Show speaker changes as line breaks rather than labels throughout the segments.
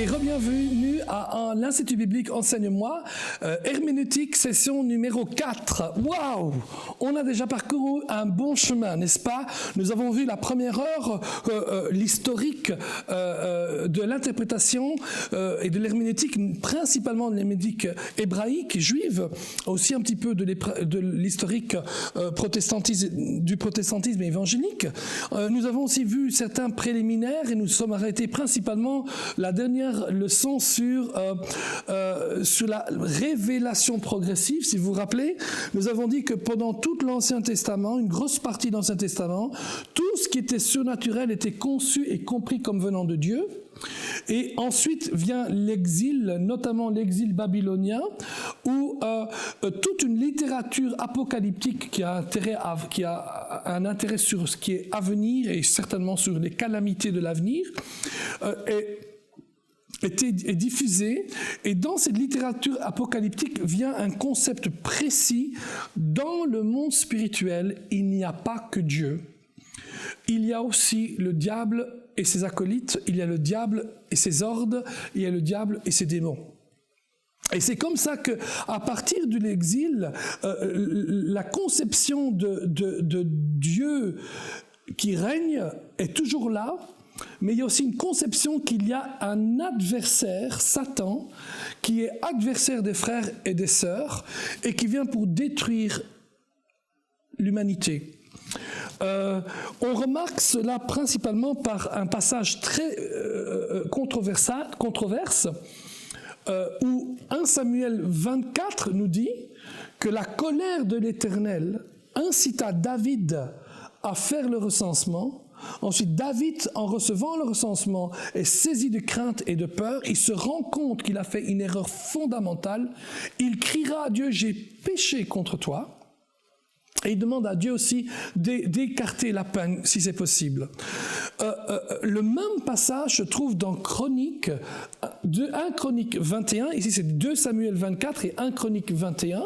et re-bienvenue à l'Institut biblique Enseigne-moi, herméneutique, session numéro 4. Waouh! On a déjà parcouru un bon chemin, n'est-ce pas? Nous avons vu la première heure, l'historique de l'interprétation et de l'herméneutique, principalement de l'herméneutique hébraïque, juive, aussi un petit peu de l'historique du protestantisme évangélique. Nous avons aussi vu certains préliminaires et nous sommes arrêtés principalement la dernière leçon sur la révélation progressive. Si vous vous rappelez, nous avons dit que pendant tout l'Ancien Testament, une grosse partie de l'Ancien Testament, tout ce qui était surnaturel était conçu et compris comme venant de Dieu. Et ensuite vient l'exil, notamment l'exil babylonien, où toute une littérature apocalyptique qui a un intérêt sur ce qui est à venir et certainement sur les calamités de l'avenir, est diffusée. Et dans cette littérature apocalyptique vient un concept précis. Dans le monde spirituel, il n'y a pas que Dieu. Il y a aussi le diable et ses acolytes, il y a le diable et ses hordes, il y a le diable et ses démons. Et c'est comme ça qu'à partir de l'exil, la conception de Dieu qui règne est toujours là, mais il y a aussi une conception qu'il y a un adversaire, Satan, qui est adversaire des frères et des sœurs, et qui vient pour détruire l'humanité. On remarque cela principalement par un passage très controverse, où 1 Samuel 24 nous dit que la colère de l'Éternel incita David à faire le recensement. Ensuite, David, en recevant le recensement, est saisi de crainte et de peur. Il se rend compte qu'il a fait une erreur fondamentale. Il criera à Dieu « J'ai péché contre toi ». Et il demande à Dieu aussi d'écarter la peine, si c'est possible. Le même passage se trouve dans 1 Chronique 21, ici c'est 2 Samuel 24 et 1 Chronique 21,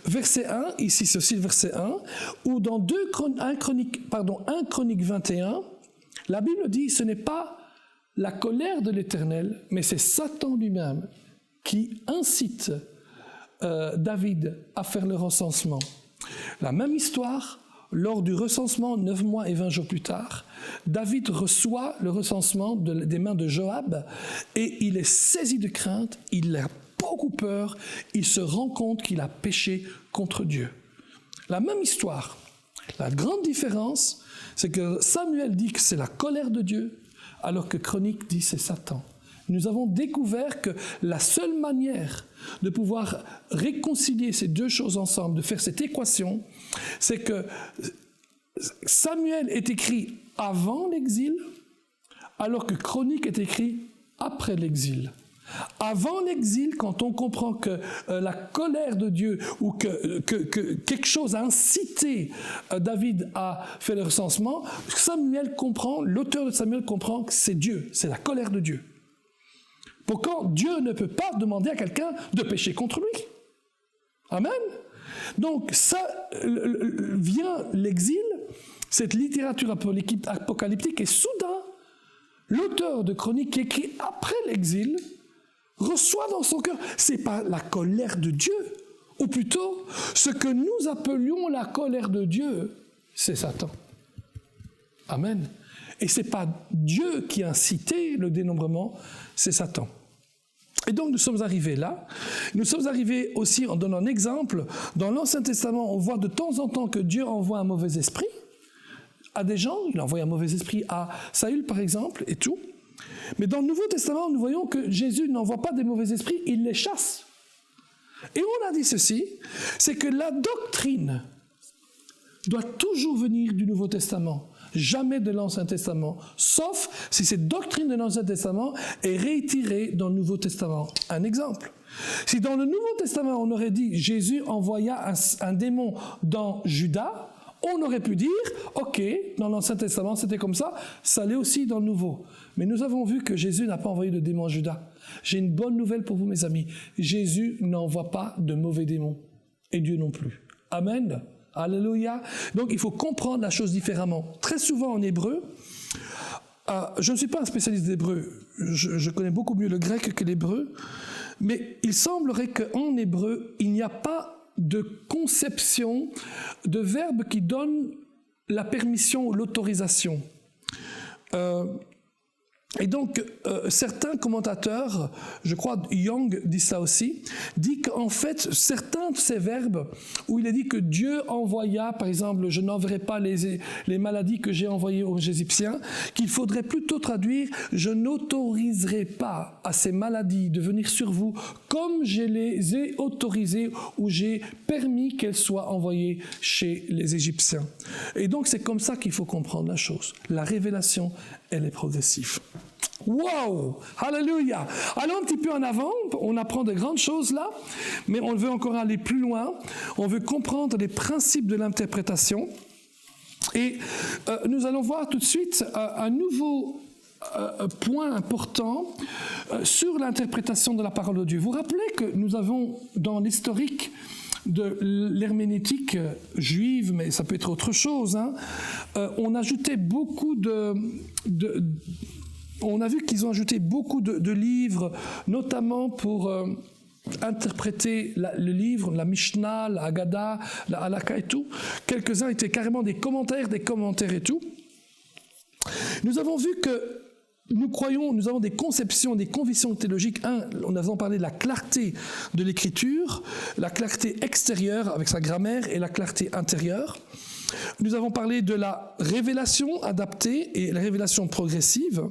verset 1, ici c'est aussi le verset 1, où dans 1 Chronique 21, la Bible dit « Ce n'est pas la colère de l'Éternel, mais c'est Satan lui-même qui incite David à faire le recensement. » La même histoire, lors du recensement, 9 mois et 20 jours plus tard, David reçoit le recensement des mains de Joab et il est saisi de crainte, il a beaucoup peur, il se rend compte qu'il a péché contre Dieu. La même histoire. La grande différence, c'est que Samuel dit que c'est la colère de Dieu, alors que Chronique dit que c'est Satan. Nous avons découvert que la seule manière de pouvoir réconcilier ces deux choses ensemble, de faire cette équation, c'est que Samuel est écrit avant l'exil, alors que Chronique est écrit après l'exil. Avant l'exil, quand on comprend que la colère de Dieu ou que quelque chose a incité David à faire le recensement, l'auteur de Samuel comprend que c'est Dieu, c'est la colère de Dieu. Pourquoi Dieu ne peut pas demander à quelqu'un de pécher contre lui? Amen. Donc ça vient l'exil, cette littérature apocalyptique, et soudain, l'auteur de Chronique qui écrit après l'exil reçoit dans son cœur, c'est pas la colère de Dieu, ou plutôt ce que nous appelions la colère de Dieu, c'est Satan. Amen. Et c'est pas Dieu qui a incité le dénombrement, c'est Satan. Et donc nous sommes arrivés là. Nous sommes arrivés aussi en donnant un exemple. Dans l'Ancien Testament, on voit de temps en temps que Dieu envoie un mauvais esprit à des gens. Il a envoyé un mauvais esprit à Saül, par exemple, et tout. Mais dans le Nouveau Testament, nous voyons que Jésus n'envoie pas des mauvais esprits, il les chasse. Et on a dit ceci, c'est que la doctrine doit toujours venir du Nouveau Testament, jamais de l'Ancien Testament, sauf si cette doctrine de l'Ancien Testament est réitérée dans le Nouveau Testament. Un exemple. Si dans le Nouveau Testament, on aurait dit Jésus envoya un démon dans Judas, on aurait pu dire, ok, dans l'Ancien Testament c'était comme ça, ça l'est aussi dans le Nouveau. Mais nous avons vu que Jésus n'a pas envoyé de démon à Judas. J'ai une bonne nouvelle pour vous, mes amis. Jésus n'envoie pas de mauvais démons. Et Dieu non plus. Amen. Alléluia. Donc il faut comprendre la chose différemment. Très souvent en hébreu, Je ne suis pas un spécialiste d'hébreu, je connais beaucoup mieux le grec que l'hébreu, mais il semblerait qu'en hébreu, il n'y a pas de conception de verbe qui donne la permission ou l'autorisation. Et donc, certains commentateurs, je crois Young dit ça aussi, dit qu'en fait, certains de ces verbes, où il est dit que Dieu envoya, par exemple, je n'enverrai pas les maladies que j'ai envoyées aux Égyptiens, qu'il faudrait plutôt traduire, je n'autoriserai pas à ces maladies de venir sur vous comme je les ai autorisées ou j'ai permis qu'elles soient envoyées chez les Égyptiens. Et donc, c'est comme ça qu'il faut comprendre la chose. La révélation, elle est progressive. Wow! Alléluia! Allons un petit peu en avant, on apprend de grandes choses là, mais on veut encore aller plus loin, on veut comprendre les principes de l'interprétation. Et nous allons voir tout de suite un nouveau point important sur l'interprétation de la parole de Dieu. Vous vous rappelez que nous avons dans l'historique de l'herméneutique juive, mais ça peut être autre chose, on ajoutait beaucoup on a vu qu'ils ont ajouté beaucoup de livres, notamment pour interpréter le livre, la Mishnah, la Haggadah, la Halakha et tout. Quelques-uns étaient carrément des commentaires et tout. Nous avons vu que nous avons des conceptions, des convictions théologiques. Nous avons parlé de la clarté de l'écriture, la clarté extérieure avec sa grammaire et la clarté intérieure. Nous avons parlé de la révélation adaptée et la révélation progressive.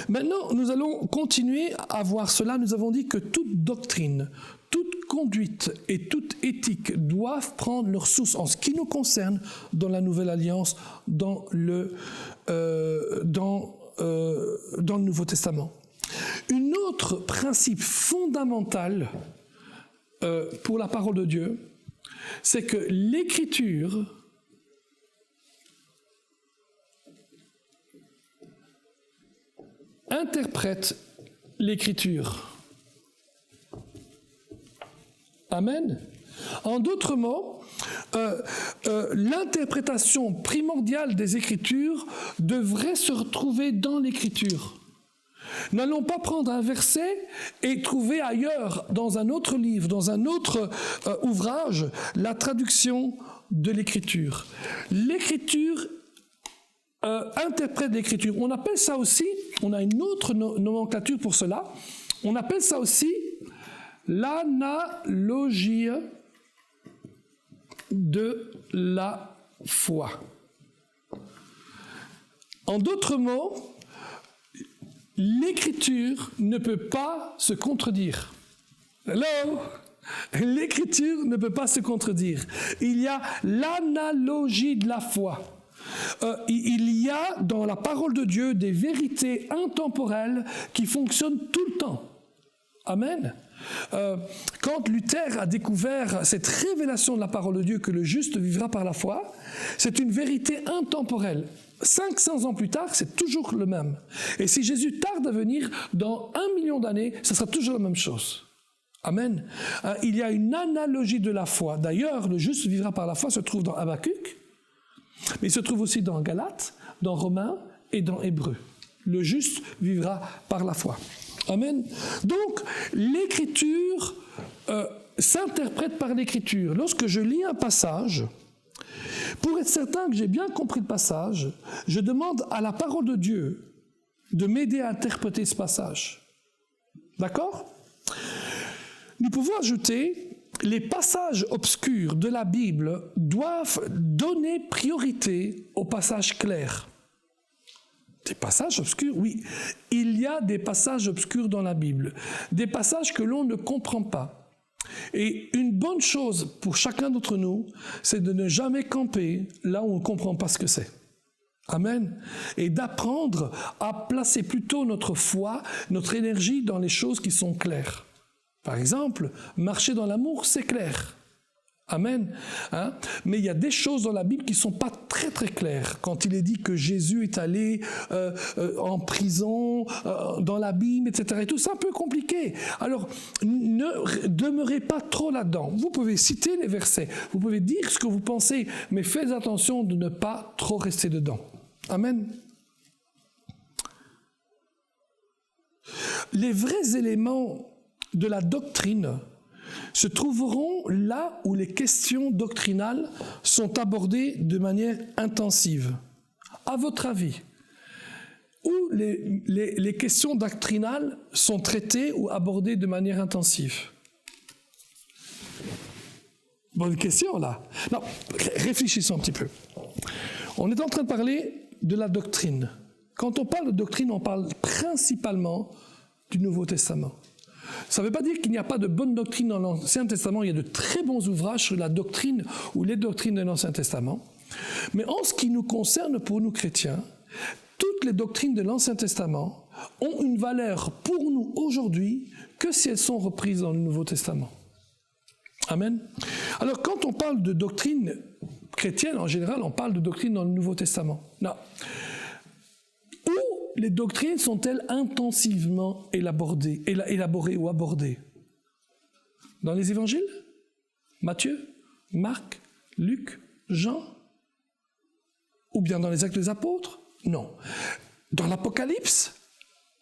Maintenant, nous allons continuer à voir cela. Nous avons dit que toute doctrine, toute conduite et toute éthique doivent prendre leur source en ce qui nous concerne dans la Nouvelle Alliance, dans le Nouveau Testament. Un autre principe fondamental pour la parole de Dieu, c'est que l'Écriture interprète l'Écriture. Amen. En d'autres mots, l'interprétation primordiale des Écritures devrait se retrouver dans l'Écriture. N'allons pas prendre un verset et trouver ailleurs, dans un autre livre, dans un autre ouvrage, la traduction de l'Écriture. L'Écriture interprète l'Écriture. On appelle ça aussi, on a une autre nomenclature pour cela, on appelle ça aussi l'analogie de la foi. En d'autres mots, l'Écriture ne peut pas se contredire. Hello? L'Écriture ne peut pas se contredire. Il y a l'analogie de la foi. Il y a dans la parole de Dieu des vérités intemporelles qui fonctionnent tout le temps. Amen. Quand Luther a découvert cette révélation de la parole de Dieu que le juste vivra par la foi, c'est une vérité intemporelle. 500 ans plus tard, c'est toujours le même. Et si Jésus tarde à venir, dans 1 million d'années, ce sera toujours la même chose. Amen. Il y a une analogie de la foi. D'ailleurs, le juste vivra par la foi se trouve dans Habakkuk, mais il se trouve aussi dans Galates, dans Romains et dans Hébreux. Le juste vivra par la foi. Amen. Donc, l'Écriture s'interprète par l'Écriture. Lorsque je lis un passage, pour être certain que j'ai bien compris le passage, je demande à la parole de Dieu de m'aider à interpréter ce passage. D'accord ? Nous pouvons ajouter, les passages obscurs de la Bible doivent donner priorité aux passages clairs. Des passages obscurs, oui. Il y a des passages obscurs dans la Bible, des passages que l'on ne comprend pas. Et une bonne chose pour chacun d'entre nous, c'est de ne jamais camper là où on ne comprend pas ce que c'est. Amen. Et d'apprendre à placer plutôt notre foi, notre énergie dans les choses qui sont claires. Par exemple, marcher dans l'amour, c'est clair. Amen. Mais il y a des choses dans la Bible qui ne sont pas très très claires. Quand il est dit que Jésus est allé en prison, dans l'abîme, etc. Et tout, c'est un peu compliqué. Alors, ne demeurez pas trop là-dedans. Vous pouvez citer les versets, vous pouvez dire ce que vous pensez, mais faites attention de ne pas trop rester dedans. Amen. les vrais éléments de la doctrine se trouveront là où les questions doctrinales sont abordées de manière intensive. À votre avis, où les questions doctrinales sont traitées ou abordées de manière intensive? Bonne question, là. Non, réfléchissons un petit peu. On est en train de parler de la doctrine. Quand on parle de doctrine, on parle principalement du Nouveau Testament. Ça ne veut pas dire qu'il n'y a pas de bonne doctrine dans l'Ancien Testament. Il y a de très bons ouvrages sur la doctrine ou les doctrines de l'Ancien Testament. Mais en ce qui nous concerne, pour nous chrétiens, toutes les doctrines de l'Ancien Testament ont une valeur pour nous aujourd'hui que si elles sont reprises dans le Nouveau Testament. Amen. Alors, quand on parle de doctrine chrétienne, en général, on parle de doctrine dans le Nouveau Testament. Non. Où les doctrines sont-elles intensivement élaborées ou abordées? Dans les évangiles? Matthieu, Marc, Luc, Jean? Ou bien dans les Actes des Apôtres? Non. Dans l'Apocalypse?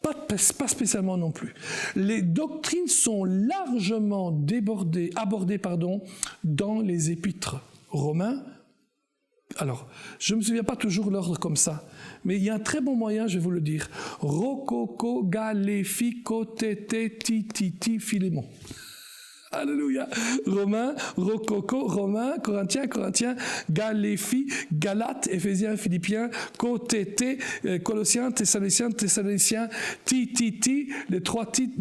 Pas spécialement non plus. Les doctrines sont largement abordées dans les épîtres romains. Alors, je ne me souviens pas toujours l'ordre comme ça, mais il y a un très bon moyen, je vais vous le dire. Rococo, Galéfi, Cotete, Titi, Philémon. Alléluia. Romains, Rococo, Romains, Corinthiens, Galéfi, Galates, Éphésiens, Philippiens, Cotete, Colossiens, Thessaloniciens, Titi, les trois titres,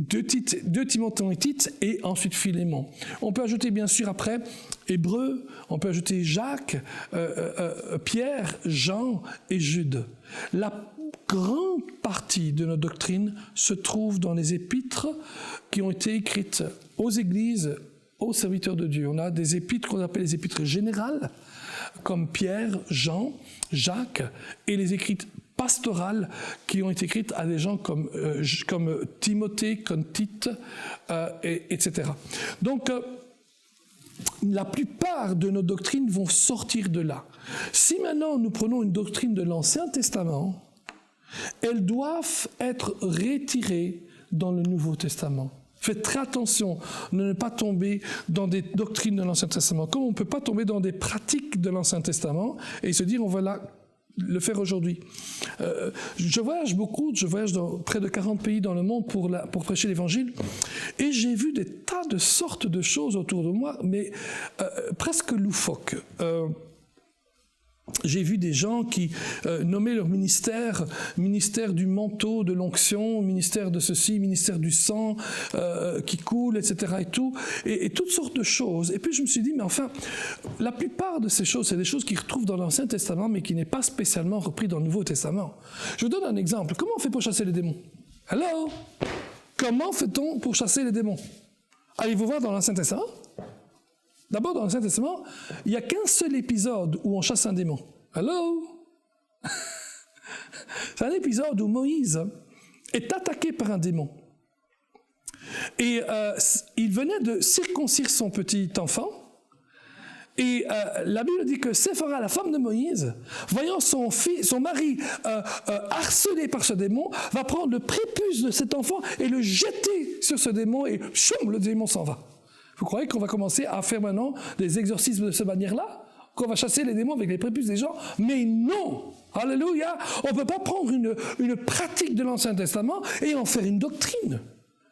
deux Timothée et Tite, et ensuite Philémon. On peut ajouter bien sûr après Hébreux, on peut ajouter Jacques, Pierre, Jean et Jude. La grande partie de nos doctrines se trouve dans les épîtres qui ont été écrites aux églises, aux serviteurs de Dieu. On a des épîtres qu'on appelle les épîtres générales, comme Pierre, Jean, Jacques, et les écrites pastorales qui ont été écrites à des gens comme Timothée, comme Tite, etc. Donc, la plupart de nos doctrines vont sortir de là. Si maintenant nous prenons une doctrine de l'Ancien Testament, elles doivent être retirées dans le Nouveau Testament. Faites très attention de ne pas tomber dans des doctrines de l'Ancien Testament. Comme on ne peut pas tomber dans des pratiques de l'Ancien Testament et se dire on va le faire aujourd'hui. Je voyage beaucoup, je voyage dans près de 40 pays dans le monde pour prêcher l'Évangile et j'ai vu des tas de sortes de choses autour de moi, mais presque loufoques. J'ai vu des gens qui nommaient leur ministère du manteau, de l'onction, ministère de ceci, ministère du sang qui coule, etc. et toutes sortes de choses. Et puis je me suis dit, mais enfin, la plupart de ces choses, c'est des choses qu'ils retrouvent dans l'Ancien Testament, mais qui n'est pas spécialement repris dans le Nouveau Testament. Je vous donne un exemple. Comment on fait pour chasser les démons? Hello? Comment fait-on pour chasser les démons? Allez-vous voir dans l'Ancien Testament? D'abord, dans l'Ancien Testament, il n'y a qu'un seul épisode où on chasse un démon. Hello? C'est un épisode où Moïse est attaqué par un démon. Et il venait de circoncire son petit enfant. Et la Bible dit que Séphora, la femme de Moïse, voyant son mari harcelé par ce démon, va prendre le prépuce de cet enfant et le jeter sur ce démon et choum, le démon s'en va. Vous croyez qu'on va commencer à faire maintenant des exorcismes de cette manière-là? Qu'on va chasser les démons avec les prépuces des gens? Mais non! Alléluia! On ne peut pas prendre une pratique de l'Ancien Testament et en faire une doctrine.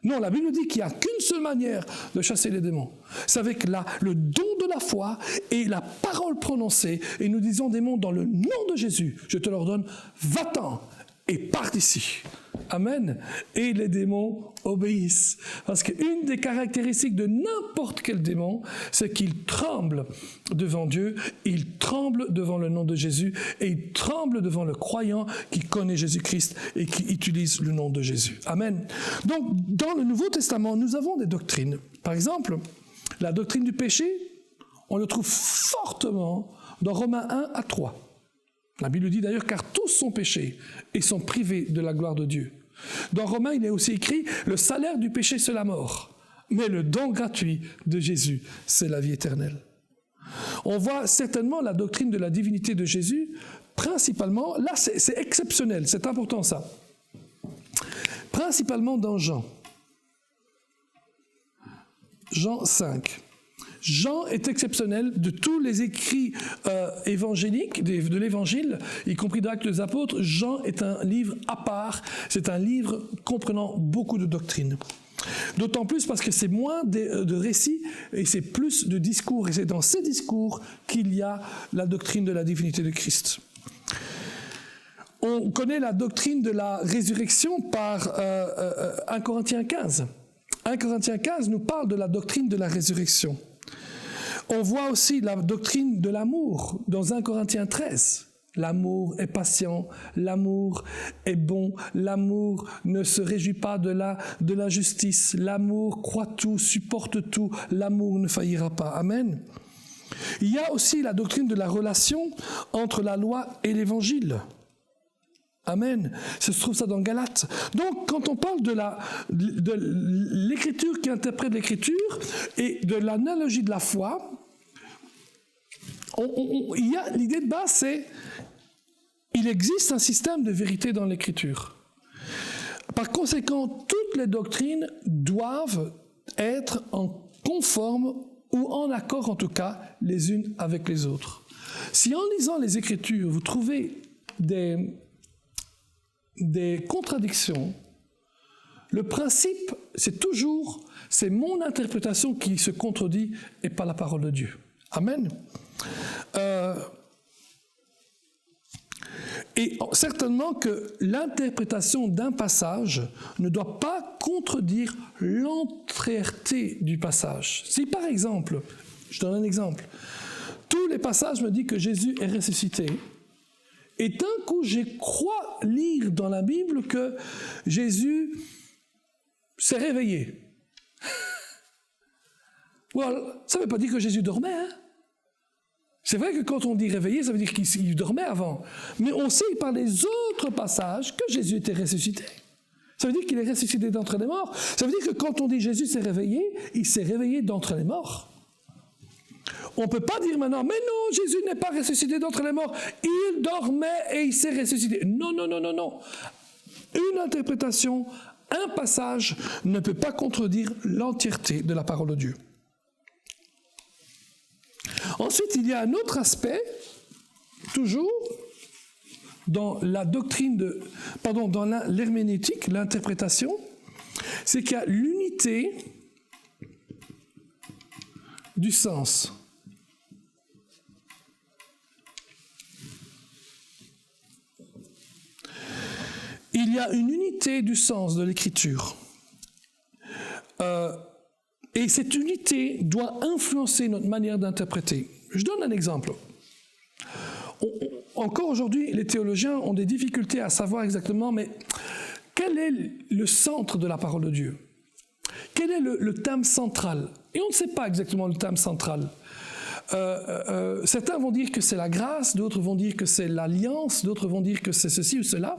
Non, la Bible dit qu'il n'y a qu'une seule manière de chasser les démons. C'est avec le don de la foi et la parole prononcée. Et nous disons, démons, dans le nom de Jésus, je te l'ordonne, va-t'en et pars d'ici. Amen. Et les démons obéissent. Parce qu'une des caractéristiques de n'importe quel démon, c'est qu'il tremble devant Dieu, il tremble devant le nom de Jésus, et il tremble devant le croyant qui connaît Jésus-Christ et qui utilise le nom de Jésus. Amen. Donc, dans le Nouveau Testament, nous avons des doctrines. Par exemple, la doctrine du péché, on le trouve fortement dans Romains 1 à 3. La Bible dit d'ailleurs, car tous sont péchés et sont privés de la gloire de Dieu. Dans Romains, il est aussi écrit, le salaire du péché, c'est la mort. Mais le don gratuit de Jésus, c'est la vie éternelle. On voit certainement la doctrine de la divinité de Jésus, principalement, là c'est exceptionnel, c'est important ça. principalement dans Jean. Jean 5. Jean est exceptionnel de tous les écrits évangéliques, de l'Évangile, y compris d'Actes des Apôtres. Jean est un livre à part, c'est un livre comprenant beaucoup de doctrines. D'autant plus parce que c'est moins de récits et c'est plus de discours. Et c'est dans ces discours qu'il y a la doctrine de la divinité de Christ. On connaît la doctrine de la résurrection par 1 Corinthiens 15. 1 Corinthiens 15 nous parle de la doctrine de la résurrection. On voit aussi la doctrine de l'amour dans 1 Corinthiens 13. L'amour est patient, l'amour est bon, l'amour ne se réjouit pas de l'injustice, l'amour croit tout, supporte tout, l'amour ne faillira pas. Amen. Il y a aussi la doctrine de la relation entre la loi et l'évangile. Amen. Ça se trouve ça dans Galates. Donc, quand on parle de l'écriture qui interprète l'écriture et de l'analogie de la foi, il y a l'idée de base, c'est il existe un système de vérité dans l'écriture. Par conséquent, toutes les doctrines doivent être en conforme ou en accord, en tout cas, les unes avec les autres. Si en lisant les Écritures, vous trouvez des contradictions, le principe, c'est mon interprétation qui se contredit et pas la parole de Dieu. Amen. Et certainement que l'interprétation d'un passage ne doit pas contredire l'entièreté du passage. Si par exemple, je donne un exemple, tous les passages me disent que Jésus est ressuscité, et d'un coup je crois lire dans la Bible que Jésus s'est réveillé. Well, ça ne veut pas dire que Jésus dormait, hein? C'est vrai que quand on dit réveillé, ça veut dire qu'il dormait avant. Mais on sait par les autres passages que Jésus était ressuscité. Ça veut dire qu'il est ressuscité d'entre les morts. Ça veut dire que quand on dit Jésus s'est réveillé, il s'est réveillé d'entre les morts. On ne peut pas dire maintenant, mais non, Jésus n'est pas ressuscité d'entre les morts. Il dormait et il s'est ressuscité. Non, non, non, non, non. Une interprétation, un passage ne peut pas contredire l'entièreté de la parole de Dieu. Ensuite, il y a un autre aspect, toujours, dans la doctrine dans l'herméneutique, l'interprétation, c'est qu'il y a l'unité du sens. Il y a une unité du sens de l'écriture. Et cette unité doit influencer notre manière d'interpréter. Je donne un exemple. Encore aujourd'hui, les théologiens ont des difficultés à savoir exactement, mais quel est le centre de la parole de Dieu? Quel est le thème central? Et on ne sait pas exactement le thème central. Certains vont dire que c'est la grâce, d'autres vont dire que c'est l'alliance, d'autres vont dire que c'est ceci ou cela.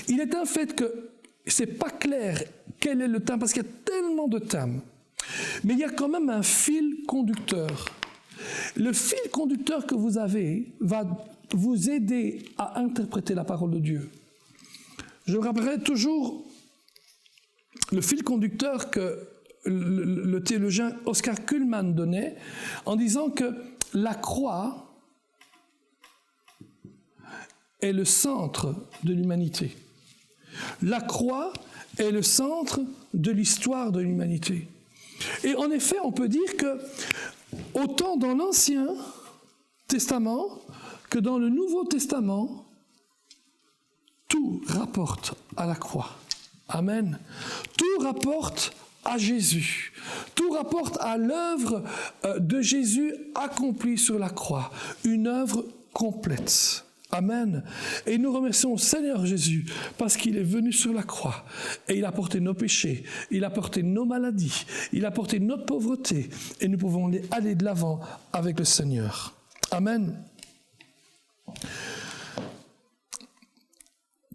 Il est un fait que ce n'est pas clair quel est le thème, parce qu'il y a tellement de thèmes. Mais il y a quand même un fil conducteur. Le fil conducteur que vous avez va vous aider à interpréter la parole de Dieu. Je me rappellerai toujours le fil conducteur que le théologien Oscar Cullmann donnait en disant que la croix est le centre de l'humanité. La croix est le centre de l'histoire de l'humanité. Et en effet, on peut dire que autant dans l'Ancien Testament que dans le Nouveau Testament, tout rapporte à la croix. Amen. Tout rapporte à Jésus. Tout rapporte à l'œuvre de Jésus accomplie sur la croix. Une œuvre complète. Amen. Et nous remercions le Seigneur Jésus parce qu'il est venu sur la croix et il a porté nos péchés, il a porté nos maladies, il a porté notre pauvreté et nous pouvons aller de l'avant avec le Seigneur. Amen.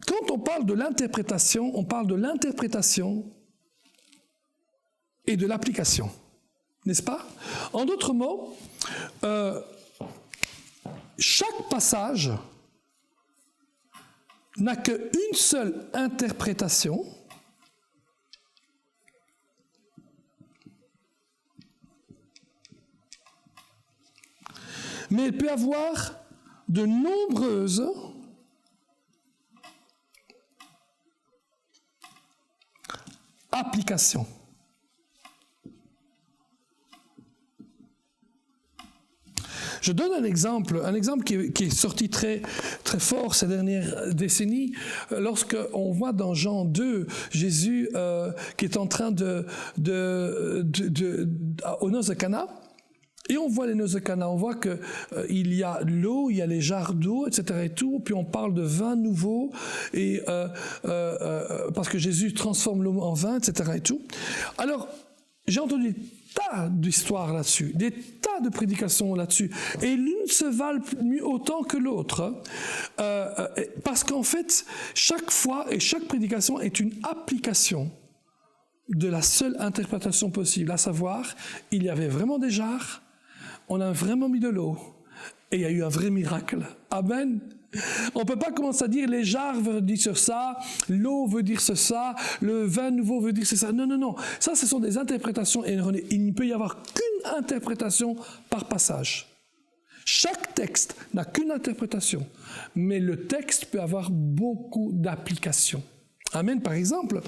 Quand on parle de l'interprétation, on parle de l'interprétation et de l'application, n'est-ce pas? En d'autres mots, chaque passage n'a qu'une seule interprétation mais elle peut avoir de nombreuses applications. Je donne un exemple qui est sorti très, très fort ces dernières décennies, lorsque on voit dans Jean 2, Jésus qui est en train aux noces de Cana, et on voit les noces de Cana, on voit que il y a l'eau, il y a les jarres d'eau, etc. et tout, puis on parle de vin nouveau, et parce que Jésus transforme l'eau en vin, etc. et tout. Alors, j'ai entendu tas d'histoires là-dessus, des tas de prédications là-dessus, et l'une se valent mieux autant que l'autre, parce qu'en fait, chaque fois et chaque prédication est une application de la seule interprétation possible, à savoir, il y avait vraiment des jarres, on a vraiment mis de l'eau, et il y a eu un vrai miracle. Amen. On ne peut pas commencer à dire les jarres veulent dire ça, l'eau veut dire ça, le vin nouveau veut dire ça. Non, non, non. Ça, ce sont des interprétations erronées. Il ne peut y avoir qu'une interprétation par passage. Chaque texte n'a qu'une interprétation, mais le texte peut avoir beaucoup d'applications. Amen. Par exemple,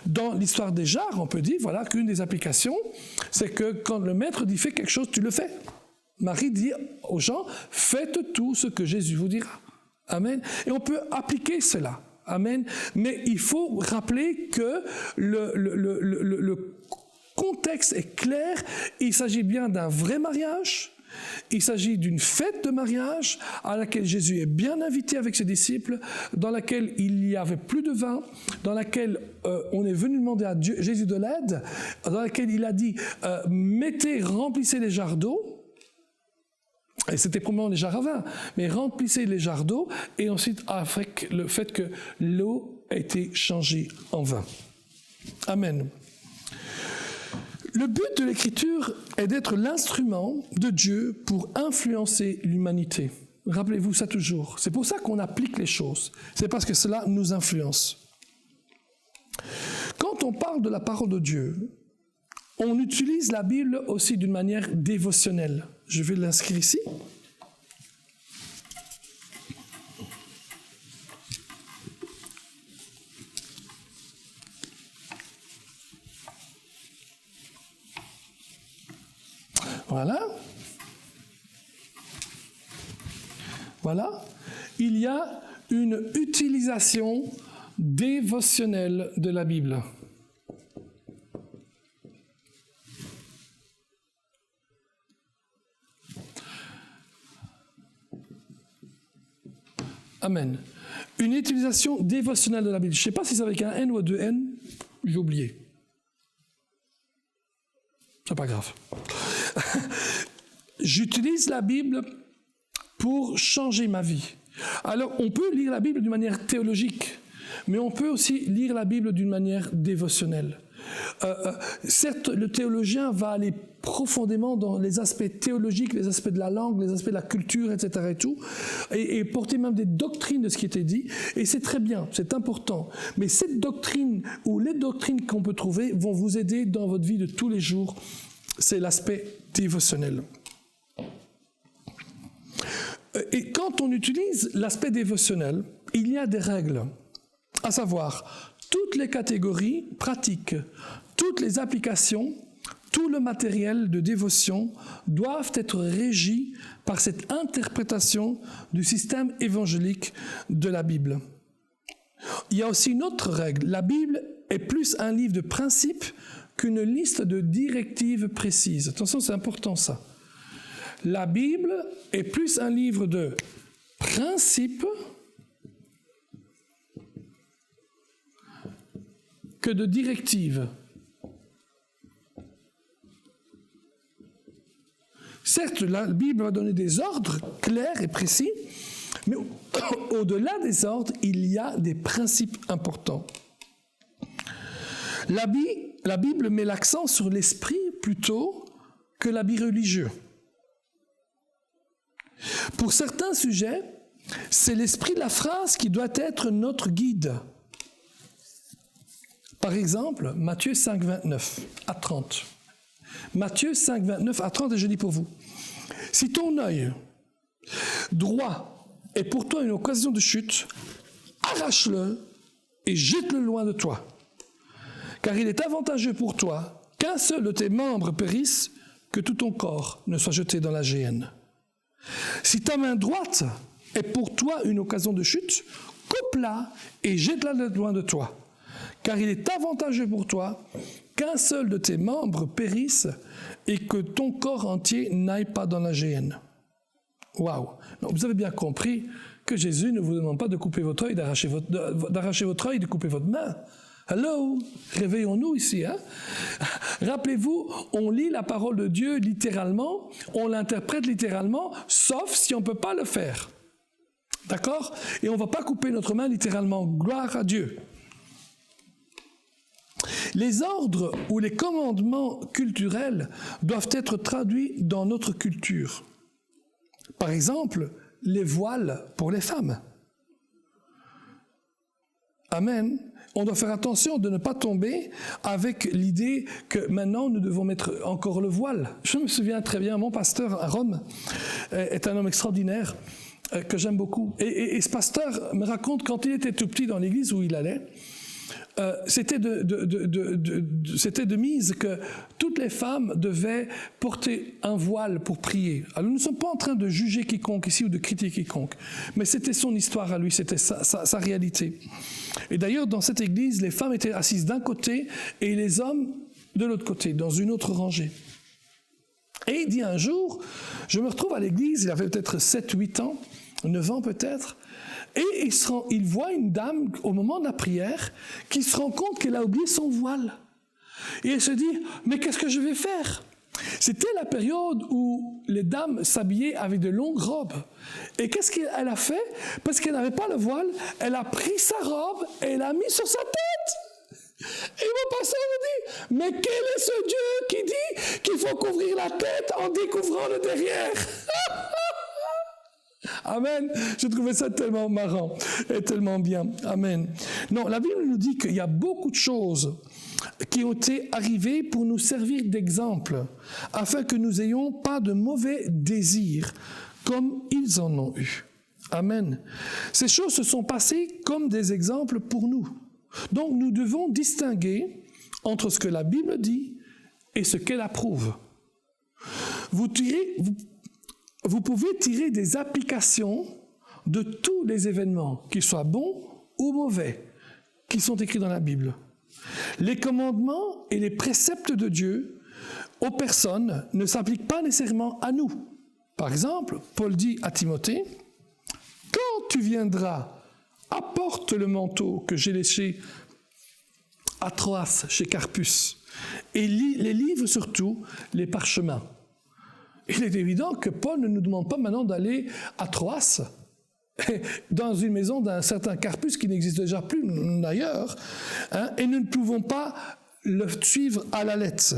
dans l'histoire des jarres, on peut dire voilà, qu'une des applications, c'est que quand le maître dit fais quelque chose, tu le fais. Marie dit aux gens, faites tout ce que Jésus vous dira. Amen. Et on peut appliquer cela. Amen. Mais il faut rappeler que le contexte est clair. Il s'agit bien d'un vrai mariage. Il s'agit d'une fête de mariage à laquelle Jésus est bien invité avec ses disciples, dans laquelle il n'y avait plus de vin, dans laquelle on est venu demander à Dieu, Jésus de l'aide, dans laquelle il a dit remplissez les jarres d'eau. Et c'était probablement les jarres à vin, mais remplissez les jarres d'eau, et ensuite avec le fait que l'eau a été changée en vin. Amen. Le but de l'Écriture est d'être l'instrument de Dieu pour influencer l'humanité. Rappelez-vous ça toujours. C'est pour ça qu'on applique les choses. C'est parce que cela nous influence. Quand on parle de la parole de Dieu, on utilise la Bible aussi d'une manière dévotionnelle. Je vais l'inscrire ici. Voilà. Voilà. Il y a une utilisation dévotionnelle de la Bible. Amen. Une utilisation dévotionnelle de la Bible. Je ne sais pas si c'est avec un N ou deux N, j'ai oublié. C'est pas grave. J'utilise la Bible pour changer ma vie. Alors, on peut lire la Bible d'une manière théologique, mais on peut aussi lire la Bible d'une manière dévotionnelle. Certes, le théologien va aller profondément dans les aspects théologiques, les aspects de la langue, les aspects de la culture, etc. et porter même des doctrines de ce qui était dit, et c'est très bien, c'est important. Mais cette doctrine, ou les doctrines qu'on peut trouver, vont vous aider dans votre vie de tous les jours. C'est l'aspect dévotionnel. Et quand on utilise l'aspect dévotionnel, il y a des règles, à savoir toutes les catégories pratiques, toutes les applications, tout le matériel de dévotion doivent être régis par cette interprétation du système évangélique de la Bible. Il y a aussi une autre règle. La Bible est plus un livre de principes qu'une liste de directives précises. Attention, c'est important ça. La Bible est plus un livre de principes que de directives. Certes, la Bible va donner des ordres clairs et précis, mais au-delà des ordres, il y a des principes importants. La Bible met l'accent sur l'esprit plutôt que l'habit religieux. Pour certains sujets, c'est l'esprit de la phrase qui doit être notre guide. Par exemple, Matthieu 5, 29 à 30. Matthieu 5, 29 à 30, et je dis pour vous. Si ton œil droit est pour toi une occasion de chute, arrache-le et jette-le loin de toi. Car il est avantageux pour toi qu'un seul de tes membres périsse, que tout ton corps ne soit jeté dans la géhenne. Si ta main droite est pour toi une occasion de chute, coupe-la et jette-la loin de toi. Car il est avantageux pour toi qu'un seul de tes membres périsse et que ton corps entier n'aille pas dans la géhenne. Waouh! Vous avez bien compris que Jésus ne vous demande pas de couper votre œil, d'arracher votre œil, de couper votre main. Hello, réveillons-nous ici. Hein? Rappelez-vous, on lit la parole de Dieu littéralement, on l'interprète littéralement, sauf si on ne peut pas le faire. D'accord? Et on ne va pas couper notre main littéralement. Gloire à Dieu. Les ordres ou les commandements culturels doivent être traduits dans notre culture. Par exemple, les voiles pour les femmes. Amen. On doit faire attention de ne pas tomber avec l'idée que maintenant nous devons mettre encore le voile. Je me souviens très bien, mon pasteur à Rome est un homme extraordinaire que j'aime beaucoup. Et ce pasteur me raconte quand il était tout petit dans l'église où il allait, c'était de mise que toutes les femmes devaient porter un voile pour prier. Alors nous ne sommes pas en train de juger quiconque ici ou de critiquer quiconque, mais c'était son histoire à lui, c'était sa réalité. Et d'ailleurs, dans cette église, les femmes étaient assises d'un côté et les hommes de l'autre côté, dans une autre rangée. Et il dit un jour, je me retrouve à l'église, il avait peut-être 7, 8 ans, 9 ans peut-être, et il voit une dame au moment de la prière qui se rend compte qu'elle a oublié son voile. Et elle se dit, mais qu'est-ce que je vais faire? C'était la période où les dames s'habillaient avec de longues robes. Et qu'est-ce qu'elle a fait? Parce qu'elle n'avait pas le voile, elle a pris sa robe et l'a mis sur sa tête. Et mon pasteur me dit, mais quel est ce Dieu qui dit qu'il faut couvrir la tête en découvrant le derrière? Amen. Je trouvais ça tellement marrant et tellement bien. Amen. Non, la Bible nous dit qu'il y a beaucoup de choses qui ont été arrivées pour nous servir d'exemple, afin que nous n'ayons pas de mauvais désirs comme ils en ont eu. Amen. Ces choses se sont passées comme des exemples pour nous. Donc nous devons distinguer entre ce que la Bible dit et ce qu'elle approuve. Vous pouvez tirer des applications de tous les événements, qu'ils soient bons ou mauvais, qui sont écrits dans la Bible. Les commandements et les préceptes de Dieu aux personnes ne s'appliquent pas nécessairement à nous. Par exemple, Paul dit à Timothée, « Quand tu viendras, apporte le manteau que j'ai laissé à Troas chez Carpus, et les livres surtout, les parchemins. » Il est évident que Paul ne nous demande pas maintenant d'aller à Troas, dans une maison d'un certain Carpus qui n'existe déjà plus d'ailleurs, hein, et nous ne pouvons pas le suivre à la lettre.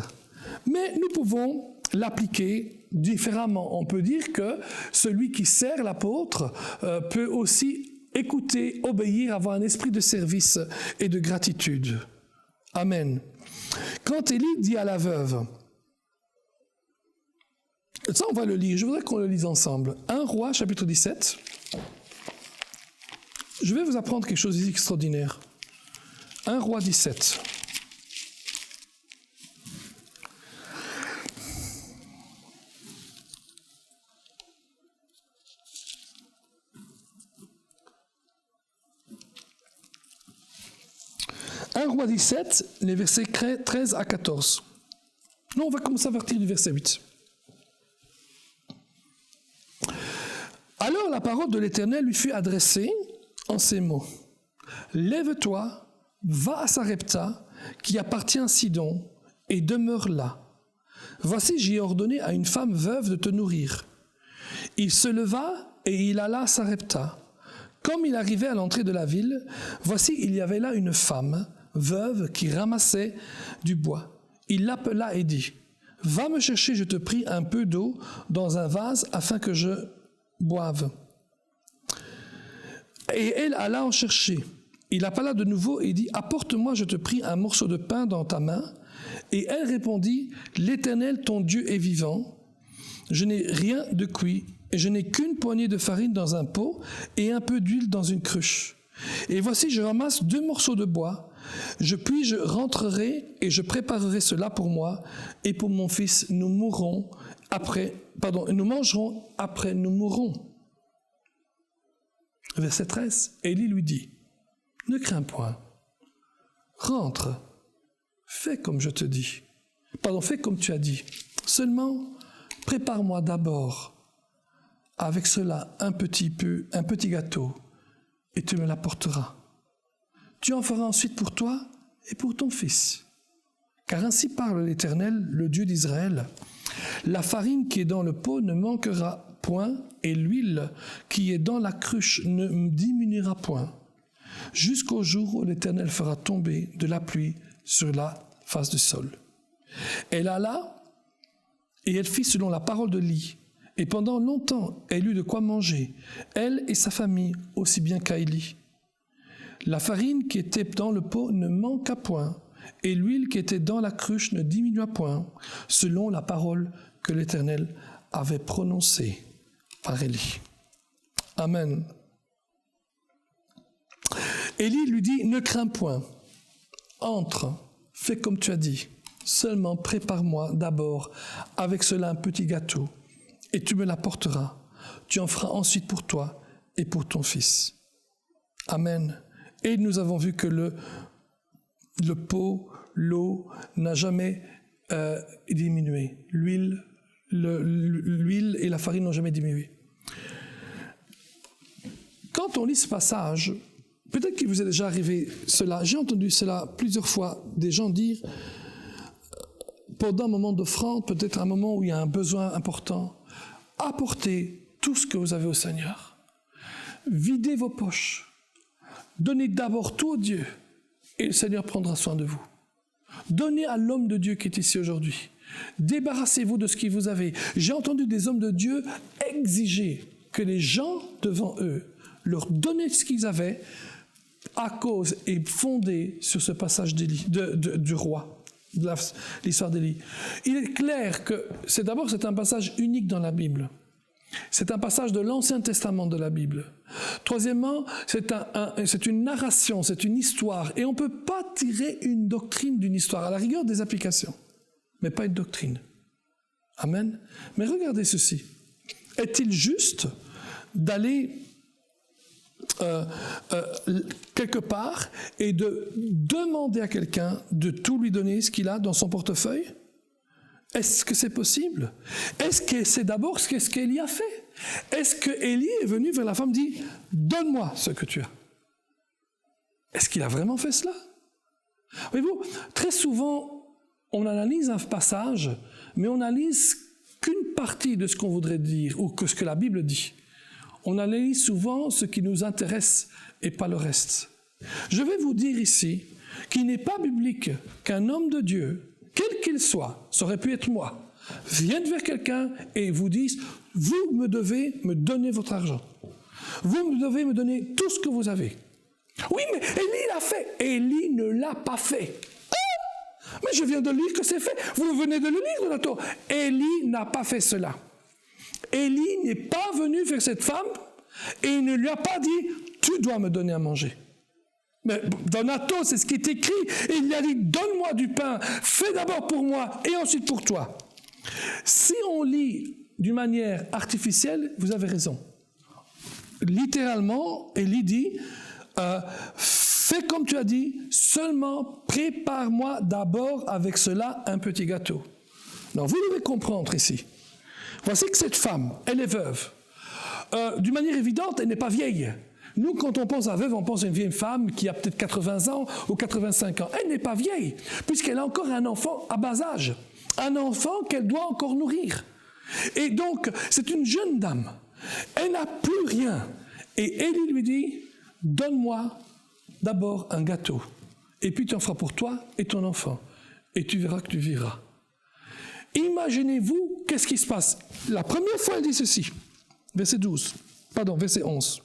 Mais nous pouvons l'appliquer différemment. On peut dire que celui qui sert l'apôtre peut aussi écouter, obéir, avoir un esprit de service et de gratitude. Amen. Quand Élie dit à la veuve, ça on va le lire, je voudrais qu'on le lise ensemble. 1 Roi, chapitre 17. Je vais vous apprendre quelque chose d'extraordinaire. 1 Roi 17. Un Roi 17, les versets 13 à 14. Non, on va commencer à partir du verset 8. Alors la parole de l'Éternel lui fut adressée en ces mots. « Lève-toi, va à Sarepta, qui appartient à Sidon, et demeure là. Voici, j'y ai ordonné à une femme veuve de te nourrir. » Il se leva et il alla à Sarepta. Comme il arrivait à l'entrée de la ville, voici, il y avait là une femme veuve qui ramassait du bois. Il l'appela et dit, « Va me chercher, je te prie, un peu d'eau dans un vase afin que je boive. » Et elle alla en chercher. Il appela de nouveau et dit, « Apporte-moi, je te prie, un morceau de pain dans ta main. » Et elle répondit, « L'Éternel, ton Dieu, est vivant. Je n'ai rien de cuit et je n'ai qu'une poignée de farine dans un pot et un peu d'huile dans une cruche. Et voici, je ramasse 2 morceaux de bois. Je rentrerai et je préparerai cela pour moi et pour mon fils. Nous mangerons après nous mourrons. Verset 13. Élie lui dit, ne crains point. Rentre. Fais comme je te dis. Fais comme tu as dit. Seulement, prépare-moi d'abord avec cela un petit gâteau et tu me l'apporteras. Tu en feras ensuite pour toi et pour ton fils. Car ainsi parle l'Éternel, le Dieu d'Israël. La farine qui est dans le pot ne manquera point et l'huile qui est dans la cruche ne diminuera point, jusqu'au jour où l'Éternel fera tomber de la pluie sur la face du sol. Elle alla et elle fit selon la parole de Élie. Et pendant longtemps, elle eut de quoi manger, elle et sa famille, aussi bien qu'Élie. La farine qui était dans le pot ne manqua point, et l'huile qui était dans la cruche ne diminua point, selon la parole que l'Éternel avait prononcée par Élie. Amen. Élie lui dit, ne crains point, entre, fais comme tu as dit, seulement prépare-moi d'abord avec cela un petit gâteau, et tu me l'apporteras. Tu en feras ensuite pour toi et pour ton fils. Amen. Et nous avons vu que le pot, l'eau n'a jamais diminué. L'huile et la farine n'ont jamais diminué. Quand on lit ce passage, peut-être qu'il vous est déjà arrivé cela. J'ai entendu cela plusieurs fois, des gens dire, pendant un moment d'offrande, peut-être un moment où il y a un besoin important, apportez tout ce que vous avez au Seigneur. Videz vos poches. Donnez d'abord tout à Dieu et le Seigneur prendra soin de vous. Donnez à l'homme de Dieu qui est ici aujourd'hui. Débarrassez-vous de ce que vous avez. J'ai entendu des hommes de Dieu exiger que les gens devant eux leur donnaient ce qu'ils avaient à cause et fondé sur ce passage du roi, de l'histoire d'Élie. Il est clair que c'est un passage unique dans la Bible. C'est un passage de l'Ancien Testament de la Bible. Troisièmement, c'est une narration, c'est une histoire. Et on ne peut pas tirer une doctrine d'une histoire, à la rigueur des applications, mais pas une doctrine. Amen. Mais regardez ceci. Est-il juste d'aller quelque part et de demander à quelqu'un de tout lui donner ce qu'il a dans son portefeuille? Est-ce que c'est possible? Est-ce que c'est d'abord ce qu'Élie a fait? Est-ce que Élie est venu vers la femme et dit « Donne-moi ce que tu as ». Est-ce qu'il a vraiment fait cela? Voyez-vous, très souvent, on analyse un passage, mais on n'analyse qu'une partie de ce qu'on voudrait dire, ou que ce que la Bible dit. On analyse souvent ce qui nous intéresse et pas le reste. Je vais vous dire ici qu'il n'est pas biblique qu'un homme de Dieu, quel qu'il soit, ça aurait pu être moi, vienne vers quelqu'un et vous dise « Vous me devez me donner votre argent. Vous me devez me donner tout ce que vous avez. » Oui, mais Élie l'a fait. Élie ne l'a pas fait. Ah, mais je viens de lire que c'est fait. Vous venez de le lire dans la Torah. Élie n'a pas fait cela. Élie n'est pas venu vers cette femme et il ne lui a pas dit « Tu dois me donner à manger ». Mais dans Nathan, c'est ce qui est écrit. Et il lui a dit, donne-moi du pain, fais d'abord pour moi et ensuite pour toi. Si on lit d'une manière artificielle, vous avez raison. Littéralement, Élie dit, fais comme tu as dit, seulement prépare-moi d'abord avec cela un petit gâteau. Non, vous devez comprendre ici. Voici que cette femme, elle est veuve. D'une manière évidente, elle n'est pas vieille. Nous, quand on pense à veuve, on pense à une vieille femme qui a peut-être 80 ans ou 85 ans. Elle n'est pas vieille, puisqu'elle a encore un enfant à bas âge. Un enfant qu'elle doit encore nourrir. Et donc, c'est une jeune dame. Elle n'a plus rien. Et Élie lui dit, donne-moi d'abord un gâteau. Et puis tu en feras pour toi et ton enfant. Et tu verras que tu vivras. Imaginez-vous, qu'est-ce qui se passe? La première fois, elle dit ceci. Verset 11.